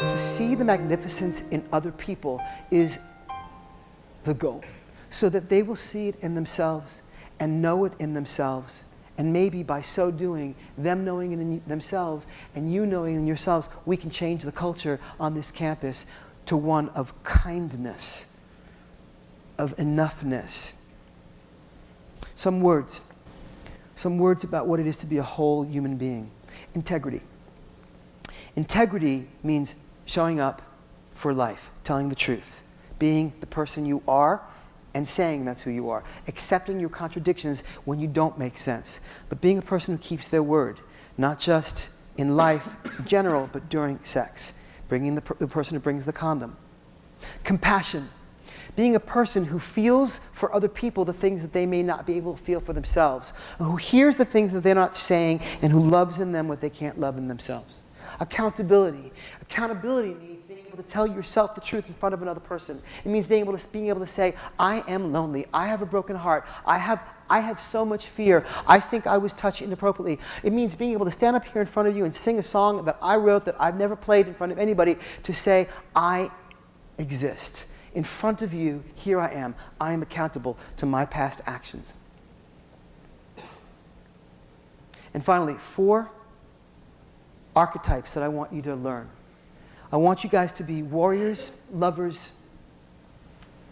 To see the magnificence in other people is the goal, so that they will see it in themselves and know it in themselves. And maybe by so doing, them knowing it in themselves and you knowing it in yourselves, we can change the culture on this campus to one of kindness, of enoughness. Some words about what it is to be a whole human being. Integrity. Integrity means showing up for life, telling the truth, being the person you are and saying that's who you are, accepting your contradictions when you don't make sense, but being a person who keeps their word, not just in life in general, but during sex, bringing the person who brings the condom. Compassion, being a person who feels for other people the things that they may not be able to feel for themselves, who hears the things that they're not saying, and who loves in them what they can't love in themselves. Accountability. Accountability means being able to tell yourself the truth in front of another person. It means being able to say, I am lonely. I have a broken heart. I have so much fear. I think I was touched inappropriately. It means being able to stand up here in front of you and sing a song that I wrote that I've never played in front of anybody, to say, I exist. In front of you, here I am. I am accountable to my past actions. And finally, 4 archetypes that I want you to learn. I want you guys to be warriors, lovers,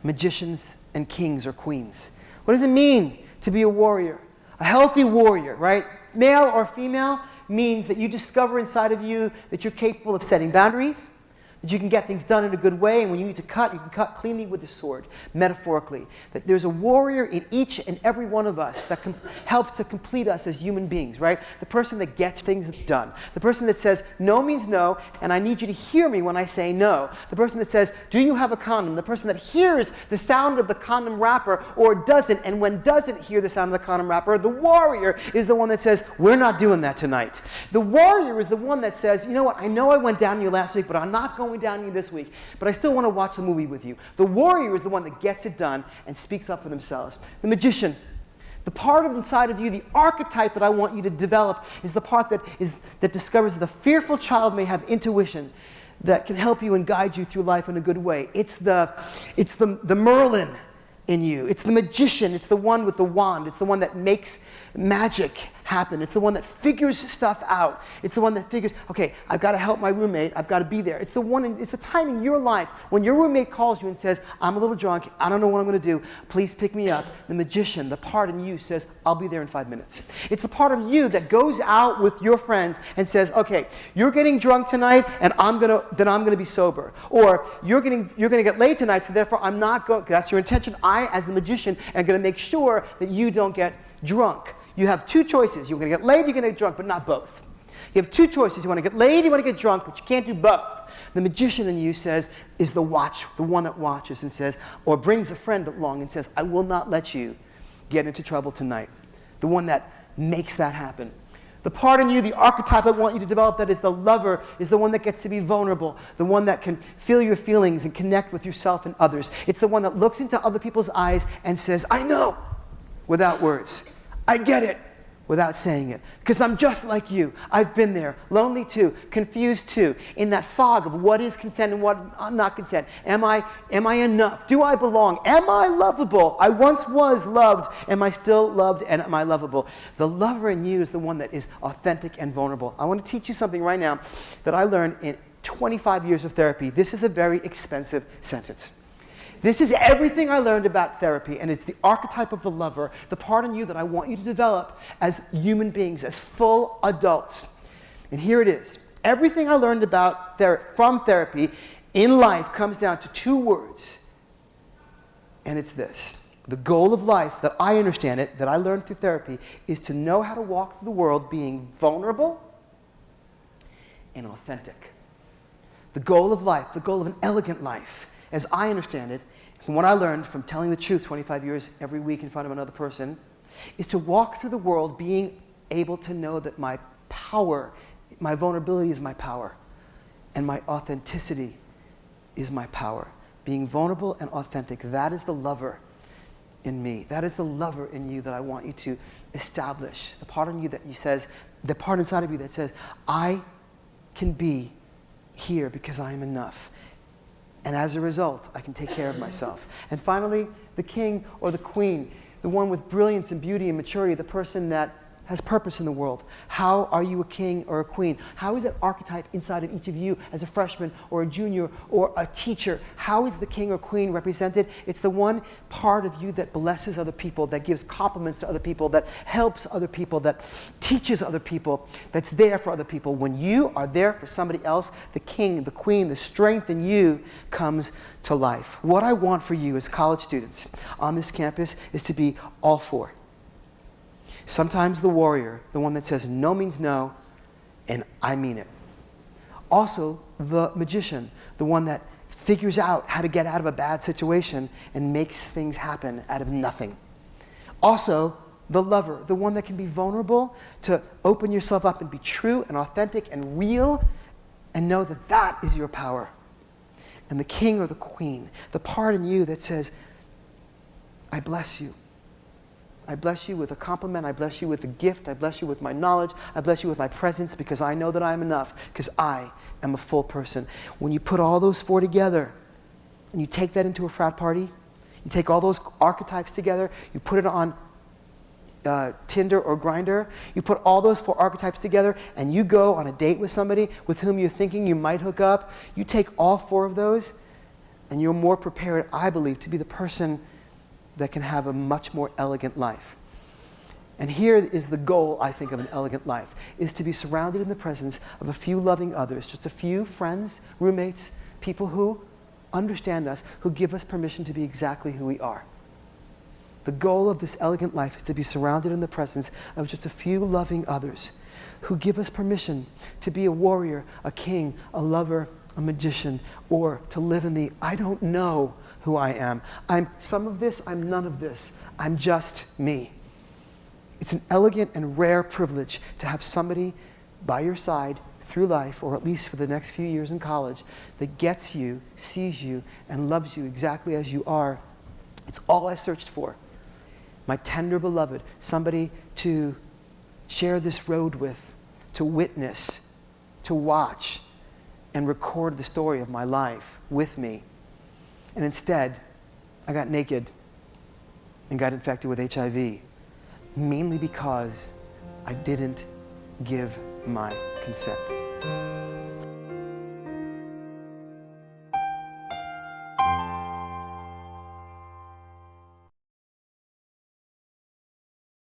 magicians, and kings or queens. What does it mean to be a warrior? A healthy warrior, right? Male or female, means that you discover inside of you that you're capable of setting boundaries, that you can get things done in a good way, and when you need to cut, you can cut cleanly with the sword, metaphorically. That there's a warrior in each and every one of us that can help to complete us as human beings, right? The person that gets things done. The person that says, no means no, and I need you to hear me when I say no. The person that says, do you have a condom? The person that hears the sound of the condom wrapper or doesn't, and when doesn't hear the sound of the condom wrapper, the warrior is the one that says, we're not doing that tonight. The warrior is the one that says, you know what, I know I went down on you last week, but I'm not going down on you this week, but I still want to watch the movie with you. The warrior is the one that gets it done and speaks up for themselves. The magician, the part of inside of you, the archetype that I want you to develop, is the part that discovers the fearful child may have intuition that can help you and guide you through life in a good way. It's the Merlin in you. It's the magician. It's the one with the wand. It's the one that makes magic happen. It's the one that figures stuff out. It's the one that figures, okay, I've got to help my roommate. I've got to be there. It's the time in your life when your roommate calls you and says, I'm a little drunk. I don't know what I'm going to do. Please pick me up. The magician, the part in you, says, I'll be there in 5 minutes. It's the part of you that goes out with your friends and says, okay, you're getting drunk tonight, and I'm going to be sober. Or you're going to get laid tonight, so therefore I'm not going. That's your intention. I, as the magician, am going to make sure that you don't get drunk. You have 2 choices. You're going to get laid, you're going to get drunk, but not both. You have 2 choices. You want to get laid, you want to get drunk, but you can't do both. The magician in you is the one that watches and says, or brings a friend along and says, I will not let you get into trouble tonight. The one that makes that happen. The part in you, the archetype I want you to develop, that is the lover, is the one that gets to be vulnerable, the one that can feel your feelings and connect with yourself and others. It's the one that looks into other people's eyes and says, I know, without words. I get it, without saying it. Because I'm just like you. I've been there. Lonely too. Confused too. In that fog of what is consent and what not consent. Am I enough? Do I belong? Am I lovable? I once was loved. Am I still loved, and am I lovable? The lover in you is the one that is authentic and vulnerable. I want to teach you something right now that I learned in 25 years of therapy. This is a very expensive sentence. This is everything I learned about therapy, and it's the archetype of the lover, the part in you that I want you to develop as human beings, as full adults. And here it is. Everything I learned about from therapy in life comes down to 2 words, and it's this. The goal of life, that I understand it, that I learned through therapy, is to know how to walk through the world being vulnerable and authentic. The goal of life, the goal of an elegant life, as I understand it, from what I learned from telling the truth 25 years every week in front of another person, is to walk through the world being able to know that my power, my vulnerability is my power, and my authenticity is my power. Being vulnerable and authentic, that is the lover in me. That is the lover in you that I want you to establish. The part in you that you says, the part inside of you that says, I can be here because I am enough. And as a result, I can take care of myself. And finally, the king or the queen, the one with brilliance and beauty and maturity, the person that has purpose in the world. How are you a king or a queen? How is that archetype inside of each of you as a freshman or a junior or a teacher? How is the king or queen represented? It's the one part of you that blesses other people, that gives compliments to other people, that helps other people, that teaches other people, that's there for other people. When you are there for somebody else, the king, the queen, the strength in you comes to life. What I want for you as college students on this campus is to be all four. Sometimes the warrior, the one that says no means no, and I mean it. Also, the magician, the one that figures out how to get out of a bad situation and makes things happen out of nothing. Also, the lover, the one that can be vulnerable to open yourself up and be true and authentic and real and know that that is your power. And the king or the queen, the part in you that says, I bless you. I bless you with a compliment. I bless you with a gift. I bless you with my knowledge. I bless you with my presence because I know that I am enough because I am a full person. When you put all those four together and you take that into a frat party, you take all those archetypes together, you put it on Tinder or Grindr, you put all those four archetypes together and you go on a date with somebody with whom you're thinking you might hook up, you take all four of those and you're more prepared, I believe, to be the person that can have a much more elegant life. And here is the goal, I think, of an elegant life, is to be surrounded in the presence of a few loving others, just a few friends, roommates, people who understand us, who give us permission to be exactly who we are. The goal of this elegant life is to be surrounded in the presence of just a few loving others who give us permission to be a warrior, a king, a lover, a magician, or to live in the I don't know who I am. I'm some of this, I'm none of this. I'm just me. It's an elegant and rare privilege to have somebody by your side through life, or at least for the next few years in college, that gets you, sees you, and loves you exactly as you are. It's all I searched for. My tender beloved, somebody to share this road with, to witness, to watch, and record the story of my life with me. And instead, I got naked and got infected with HIV, mainly because I didn't give my consent.